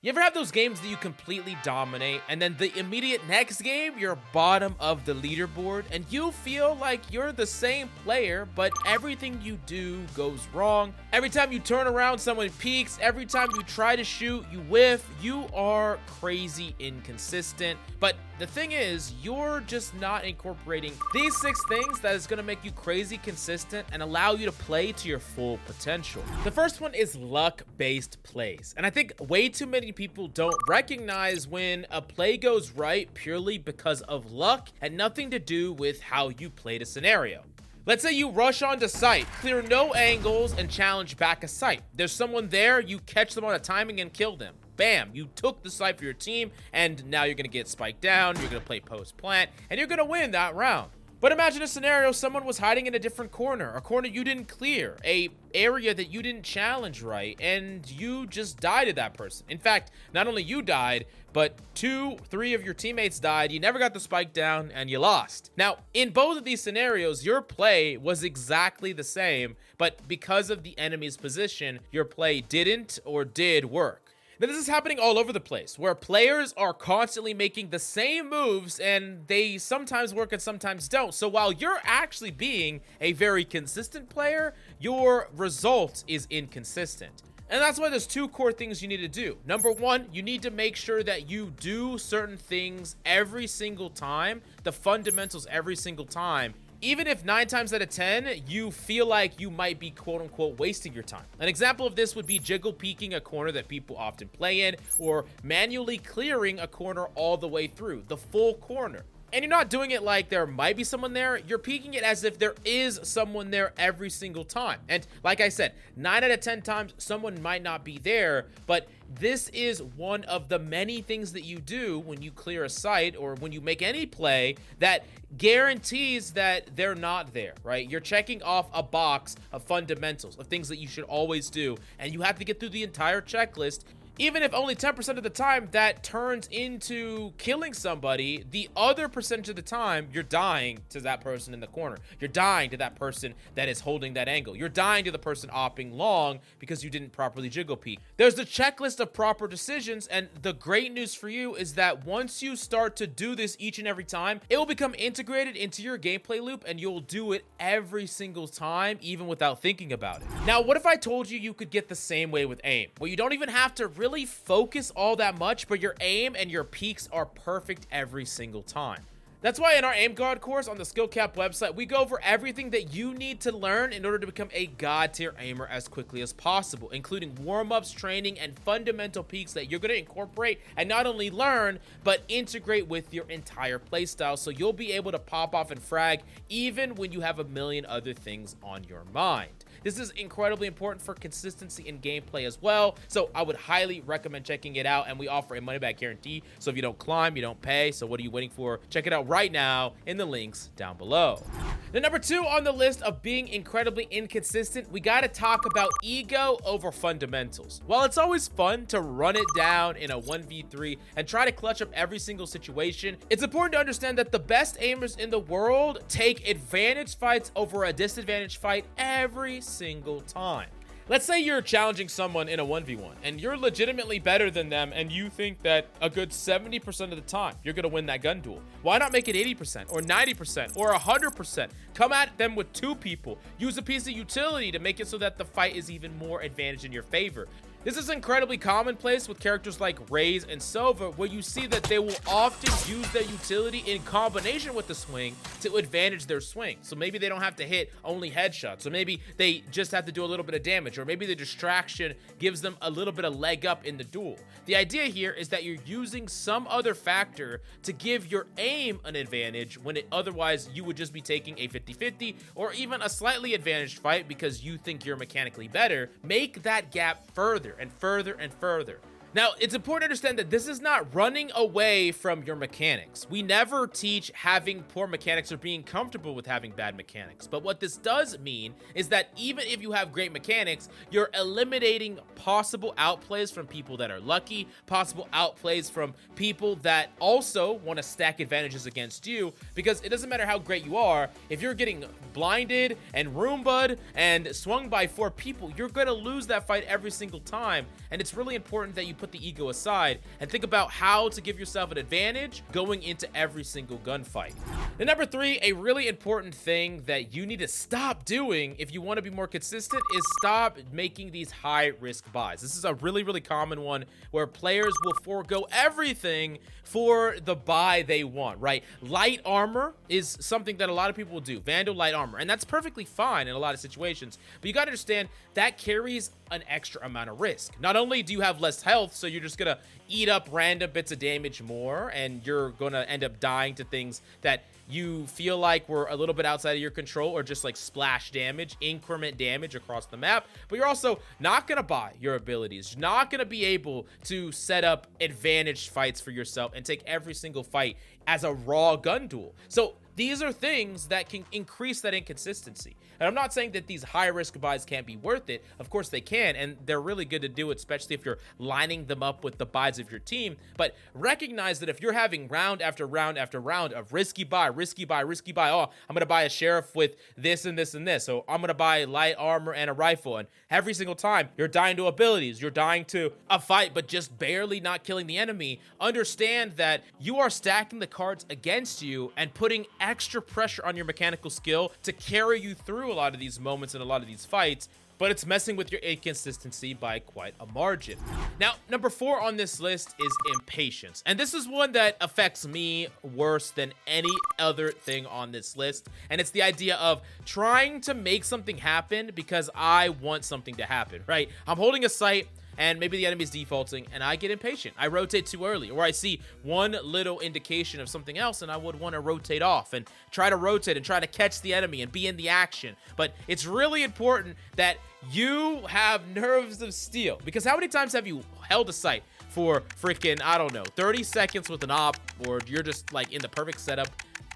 You ever have those games that you completely dominate, and then the immediate next game, you're bottom of the leaderboard, and you feel like you're the same player, but everything you do goes wrong? Every time you turn around, someone peeks. Every time you try to shoot, you whiff. You are crazy inconsistent. But the thing is, you're just not incorporating these 6 things that is going to make you crazy consistent and allow you to play to your full potential. The first one is luck-based plays. And I think way too many people don't recognize when a play goes right purely because of luck and nothing to do with how you played a scenario. Let's say you rush onto site, clear no angles, and challenge back a site. There's someone there, you catch them on a timing and kill them. Bam, you took the site for your team, and now you're gonna get spiked down, you're gonna play post-plant, and you're gonna win that round. But imagine a scenario someone was hiding in a different corner, a corner you didn't clear, a area that you didn't challenge right, and you just died to that person. In fact, not only you died, but 2, 3 of your teammates died, you never got the spike down, and you lost. Now, in both of these scenarios, your play was exactly the same, but because of the enemy's position, your play didn't or did work. Now, this is happening all over the place, where players are constantly making the same moves, and they sometimes work and sometimes don't. So while you're actually being a very consistent player, your result is inconsistent. And that's why there's 2 core things you need to do. Number 1, you need to make sure that you do certain things every single time, the fundamentals every single time, even if 9 times out of 10, you feel like you might be quote unquote wasting your time. An example of this would be jiggle peeking a corner that people often play in, or manually clearing a corner all the way through, the full corner. And you're not doing it like there might be someone there, you're peeking it as if there is someone there every single time. And like I said, 9 out of 10 times, someone might not be there, but this is one of the many things that you do when you clear a site or when you make any play that guarantees that they're not there, right? You're checking off a box of fundamentals, of things that you should always do, and you have to get through the entire checklist. Even if only 10% of the time that turns into killing somebody, the other percentage of the time, you're dying to that person in the corner. You're dying to that person that is holding that angle. You're dying to the person opping long because you didn't properly jiggle peek. There's the checklist of proper decisions, and the great news for you is that once you start to do this each and every time, it will become integrated into your gameplay loop, and you'll do it every single time, even without thinking about it. Now, what if I told you you could get the same way with aim, where you don't even have to really focus all that much, but your aim and your peaks are perfect every single time? That's why in our Aim God course on the SkillCapped website, we go over everything that you need to learn in order to become a god tier aimer as quickly as possible, including warm-ups, training, and fundamental peaks that you're going to incorporate and not only learn, but integrate with your entire playstyle, so you'll be able to pop off and frag even when you have a million other things on your mind. This is incredibly important for consistency in gameplay as well, so I would highly recommend checking it out, and we offer a money-back guarantee, so if you don't climb, you don't pay. So what are you waiting for? Check it out right now in the links down below. The number 2 on the list of being incredibly inconsistent, we got to talk about ego over fundamentals. While it's always fun to run it down in a 1v3 and try to clutch up every single situation, it's important to understand that the best aimers in the world take advantage fights over a disadvantage fight every single time. Let's say you're challenging someone in a 1v1 and you're legitimately better than them, and you think that a good 70% of the time you're gonna win that gun duel. Why not make it 80% or 90% or 100%? Come at them with 2 people. Use a piece of utility to make it so that the fight is even more advantage in your favor. This is incredibly commonplace with characters like Raze and Sova, where you see that they will often use their utility in combination with the swing to advantage their swing. So maybe they don't have to hit only headshots, so maybe they just have to do a little bit of damage, or maybe the distraction gives them a little bit of leg up in the duel. The idea here is that you're using some other factor to give your aim an advantage when otherwise you would just be taking a 50-50 or even a slightly advantaged fight because you think you're mechanically better. Make that gap further and further and further. Now, it's important to understand that this is not running away from your mechanics. We never teach having poor mechanics or being comfortable with having bad mechanics. But what this does mean is that even if you have great mechanics, you're eliminating possible outplays from people that are lucky, possible outplays from people that also want to stack advantages against you, because it doesn't matter how great you are, if you're getting blinded and roombud and swung by 4 people, you're going to lose that fight every single time. And it's really important that you put the ego aside and think about how to give yourself an advantage going into every single gunfight. And number 3, a really important thing that you need to stop doing if you want to be more consistent is stop making these high risk buys. This is a really common one where players will forego everything for the buy they want, right? Light armor is something that a lot of people will do, Vandal light armor, and that's perfectly fine in a lot of situations, but you got to understand that carries an extra amount of risk. Not only do you have less health, so you're just gonna eat up random bits of damage more, and you're gonna end up dying to things that you feel like were a little bit outside of your control, or just like splash damage, increment damage across the map, but you're also not gonna buy your abilities, not gonna be able to set up advantaged fights for yourself and take every single fight as a raw gun duel. So these are things that can increase that inconsistency. And I'm not saying that these high risk buys can't be worth it. Of course they can, and they're really good to do it, especially if you're lining them up with the buys of your team. But recognize that if you're having round after round after round of risky buy, oh, I'm gonna buy a sheriff with this and this and this, so I'm gonna buy light armor and a rifle, and every single time you're dying to abilities, you're dying to a fight, but just barely not killing the enemy, understand that you are stacking the cards against you and putting extra pressure on your mechanical skill to carry you through a lot of these moments and a lot of these fights, but it's messing with your inconsistency by quite a margin. Now, number 4 on this list is Impatience, and this is one that affects me worse than any other thing on this list, and it's the idea of trying to make something happen because I want something to happen, right? I'm holding a sight, and maybe the enemy's defaulting, and I get impatient. I rotate too early, or I see one little indication of something else, and I would want to rotate off and try to rotate and try to catch the enemy and be in the action. But it's really important that you have nerves of steel, because how many times have you held a sight for freaking, I don't know, 30 seconds with an op, or you're just like in the perfect setup,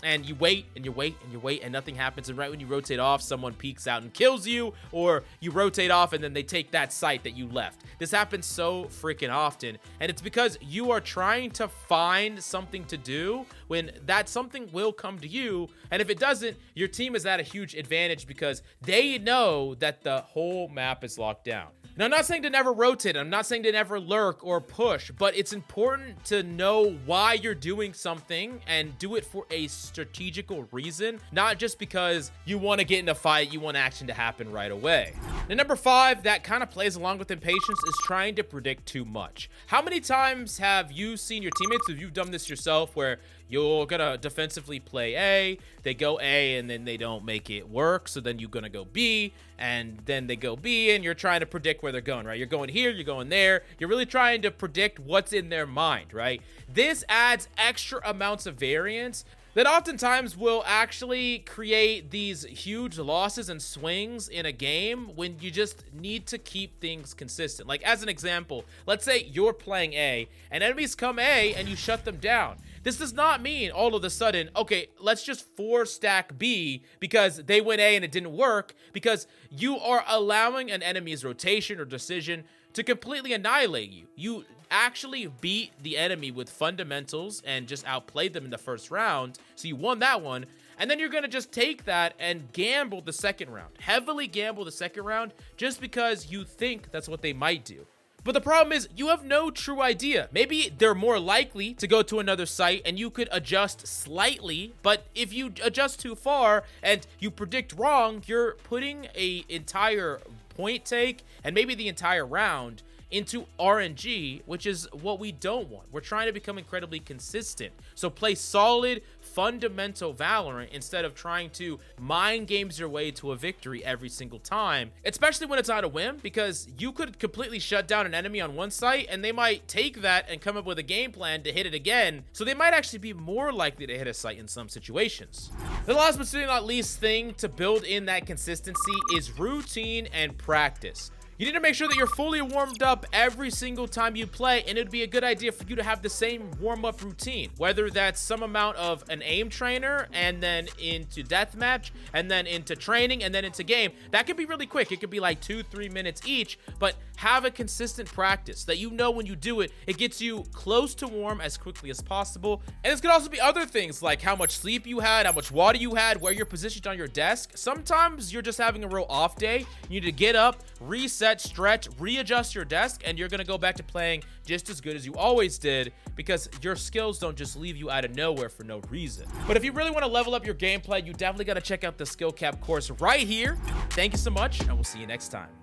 and you wait and you wait and you wait and nothing happens, and right when you rotate off, someone peeks out and kills you, or you rotate off and then they take that sight that you left. This happens so freaking often, and it's because you are trying to find something to do when that something will come to you, and if it doesn't, your team is at a huge advantage because they know that the whole map is locked down. Now, I'm not saying to never rotate, I'm not saying to never lurk or push, but it's important to know why you're doing something and do it for a strategical reason, not just because you want to get in a fight, you want action to happen right away. Now, number 5, that kind of plays along with Impatience, is trying to predict too much. How many times have you seen your teammates, if you've done this yourself, where you're gonna defensively play A, they go A, and then they don't make it work, so then you're gonna go B, and then they go B, and you're trying to predict where they're going, right? You're going here, you're going there. You're really trying to predict what's in their mind, right? This adds extra amounts of variance that oftentimes will actually create these huge losses and swings in a game when you just need to keep things consistent. Like, as an example, let's say you're playing A and enemies come A and you shut them down. This does not mean all of a sudden, okay, let's just 4-stack B because they went A and it didn't work, because you are allowing an enemy's rotation or decision to completely annihilate you. You actually beat the enemy with fundamentals and just outplayed them in the first round, so you won that one, and then you're gonna just take that and gamble the second round, heavily gamble the second round, just because you think that's what they might do. But the problem is, you have no true idea. Maybe they're more likely to go to another site and you could adjust slightly, but if you adjust too far and you predict wrong, you're putting an entire point take and maybe the entire round into RNG, which is what we don't want. We're trying to become incredibly consistent. So play solid, fundamental Valorant instead of trying to mind games your way to a victory every single time, especially when it's on a whim, because you could completely shut down an enemy on one site and they might take that and come up with a game plan to hit it again. So they might actually be more likely to hit a site in some situations. The last but certainly not least thing to build in that consistency is routine and practice. You need to make sure that you're fully warmed up every single time you play, and it'd be a good idea for you to have the same warm-up routine, whether that's some amount of an aim trainer and then into deathmatch and then into training and then into game. That could be really quick. It could be like 2-3 minutes each, but have a consistent practice that you know when you do it, it gets you close to warm as quickly as possible. And this could also be other things like how much sleep you had, how much water you had, where you're positioned on your desk. Sometimes you're just having a real off day. You need to get up, reset, stretch, readjust your desk, and you're gonna go back to playing just as good as you always did, because your skills don't just leave you out of nowhere for no reason. But if you really want to level up your gameplay, you definitely got to check out the SkillCapped course right here. Thank you so much, and we'll see you next time.